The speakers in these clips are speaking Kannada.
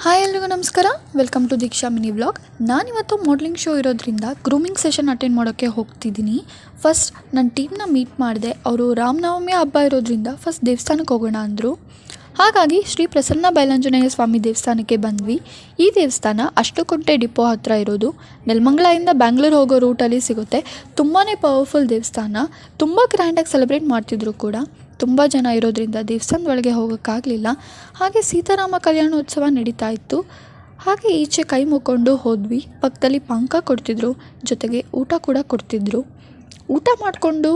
ಹಾಯ್ ಎಲ್ರಿಗೂ ನಮಸ್ಕಾರ. Welcome to Deeksha mini vlog. ನಾನಿವತ್ತು ಮಾಡಲಿಂಗ್ ಶೋ ಇರೋದ್ರಿಂದ ಗ್ರೂಮಿಂಗ್ ಸೆಷನ್ ಅಟೆಂಡ್ ಮಾಡೋಕ್ಕೆ ಹೋಗ್ತಿದ್ದೀನಿ. ಫಸ್ಟ್ ನನ್ನ ಟೀಮ್ನ ಮೀಟ್ ಮಾಡಿದೆ. ಅವರು ರಾಮನವಮಿ ಹಬ್ಬ ಇರೋದ್ರಿಂದ ಫಸ್ಟ್ ದೇವಸ್ಥಾನಕ್ಕೆ ಹೋಗೋಣ ಅಂದರು. ಹಾಗಾಗಿ ಶ್ರೀ ಪ್ರಸನ್ನ ಬಯಲಾಂಜನೇಯ ಸ್ವಾಮಿ ದೇವಸ್ಥಾನಕ್ಕೆ ಬಂದ್ವಿ. ಈ ದೇವಸ್ಥಾನ ಅಷ್ಟುಕುಂಟೆ ಡಿಪೋ ಹತ್ತಿರ ಇರೋದು. ನೆಲಮಂಗಲದಿಂದ ಬ್ಯಾಂಗ್ಳೂರು ಹೋಗೋ ರೂಟಲ್ಲಿ ಸಿಗುತ್ತೆ. ತುಂಬಾ ಪವರ್ಫುಲ್ ದೇವಸ್ಥಾನ. ತುಂಬ ಗ್ರ್ಯಾಂಡಾಗಿ ಸೆಲೆಬ್ರೇಟ್ ಮಾಡ್ತಿದ್ರು ಕೂಡ. ತುಂಬ ಜನ ಇರೋದ್ರಿಂದ ದೇವಸ್ಥಾನದ ಒಳಗೆ ಹೋಗೋಕ್ಕಾಗಲಿಲ್ಲ. ಹಾಗೆ ಸೀತಾರಾಮ ಕಲ್ಯಾಣೋತ್ಸವ ನಡೀತಾ ಇತ್ತು. ಹಾಗೆ ಈಚೆ ಕೈ ಮುಕ್ಕೊಂಡು ಹೋದ್ವಿ. ಪಕ್ಕದಲ್ಲಿ ಪಾನಕ ಕೊಡ್ತಿದ್ರು, ಜೊತೆಗೆ ಊಟ ಕೂಡ ಕೊಡ್ತಿದ್ರು. ಊಟ ಮಾಡಿಕೊಂಡು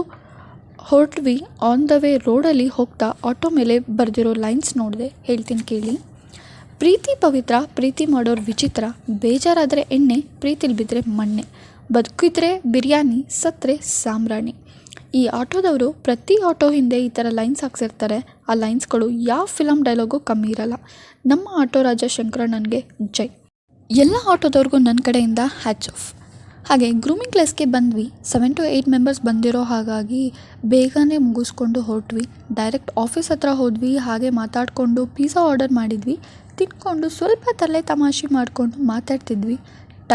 ಹೊರಟ್ವಿ. ಆನ್ ದ ವೇ ರೋಡಲ್ಲಿ ಹೋಗ್ತಾ ಆಟೋ ಮೇಲೆ ಬರೆದಿರೋ ಲೈನ್ಸ್ ನೋಡಿದೆ, ಹೇಳ್ತೀನಿ ಕೇಳಿ. ಪ್ರೀತಿ ಪವಿತ್ರ, ಪ್ರೀತಿ ಮಾಡೋರು ವಿಚಿತ್ರ, ಬೇಜಾರಾದರೆ ಎಣ್ಣೆ, ಪ್ರೀತಿಲಿ ಬಿದ್ದರೆ ಮಣ್ಣೆ, ಬದುಕಿದ್ರೆ ಬಿರಿಯಾನಿ, ಸತ್ರೆ ಸಾಂಬ್ರಾಣಿ. ಈ ಆಟೋದವರು ಪ್ರತಿ ಆಟೋ ಹಿಂದೆ ಈ ಥರ ಲೈನ್ಸ್ ಹಾಕ್ಸಿರ್ತಾರೆ. ಆ ಲೈನ್ಸ್ಗಳು ಯಾವ ಫಿಲಮ್ ಡೈಲಾಗು ಕಮ್ಮಿ ಇರಲ್ಲ. ನಮ್ಮ ಆಟೋ ರಾಜ ಶಂಕರಣ್ಣನಿಗೆ ಜೈ. ಎಲ್ಲ ಆಟೋದವ್ರಿಗೂ ನನ್ನ ಕಡೆಯಿಂದ ಹ್ಯಾಟ್ಸ್ ಆಫ್. ಹಾಗೆ ಗ್ರೂಮಿಂಗ್ ಕ್ಲಾಸ್ಗೆ ಬಂದ್ವಿ. 7 to 8 ಮೆಂಬರ್ಸ್ ಬಂದಿರೋ ಹಾಗಾಗಿ ಬೇಗನೆ ಮುಗಿಸ್ಕೊಂಡು ಹೊರಟ್ವಿ. ಡೈರೆಕ್ಟ್ ಆಫೀಸ್ ಹತ್ರ ಹೋದ್ವಿ. ಹಾಗೆ ಮಾತಾಡಿಕೊಂಡು ಪಿಜ್ಜಾ ಆರ್ಡರ್ ಮಾಡಿದ್ವಿ. ತಿನ್ಕೊಂಡು ಸ್ವಲ್ಪ ತಲೆ ತಮಾಷೆ ಮಾಡಿಕೊಂಡು ಮಾತಾಡ್ತಿದ್ವಿ.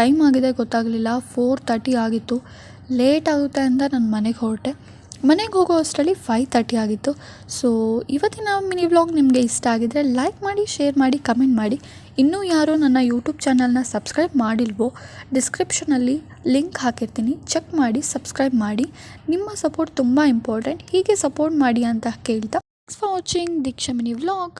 ಟೈಮ್ ಆಗಿದೆ ಗೊತ್ತಾಗಲಿಲ್ಲ. 4:30 ಆಗಿತ್ತು. ಲೇಟ್ ಆಗುತ್ತೆ ಅಂತ ನಾನು ಮನೆಗೆ ಹೊರಟೆ. ಮನೆಗೆ ಹೋಗೋ ಅಷ್ಟರಲ್ಲಿ 5:30 ಆಗಿತ್ತು. ಸೊ ಇವತ್ತಿನ ಮಿನಿ ವ್ಲಾಗ್ ನಿಮಗೆ ಇಷ್ಟ ಆಗಿದರೆ ಲೈಕ್ ಮಾಡಿ, ಶೇರ್ ಮಾಡಿ, ಕಮೆಂಟ್ ಮಾಡಿ. ಇನ್ನೂ ಯಾರೋ ನನ್ನ ಯೂಟ್ಯೂಬ್ ಚಾನಲ್ನ ಸಬ್ಸ್ಕ್ರೈಬ್ ಮಾಡಿಲ್ವೋ, ಡಿಸ್ಕ್ರಿಪ್ಷನಲ್ಲಿ ಲಿಂಕ್ ಹಾಕಿರ್ತೀನಿ, ಚೆಕ್ ಮಾಡಿ ಸಬ್ಸ್ಕ್ರೈಬ್ ಮಾಡಿ. ನಿಮ್ಮ ಸಪೋರ್ಟ್ ತುಂಬ ಇಂಪಾರ್ಟೆಂಟ್. ಹೀಗೆ ಸಪೋರ್ಟ್ ಮಾಡಿ ಅಂತ ಕೇಳ್ತಾ, thanks for watching Deeksha mini vlog.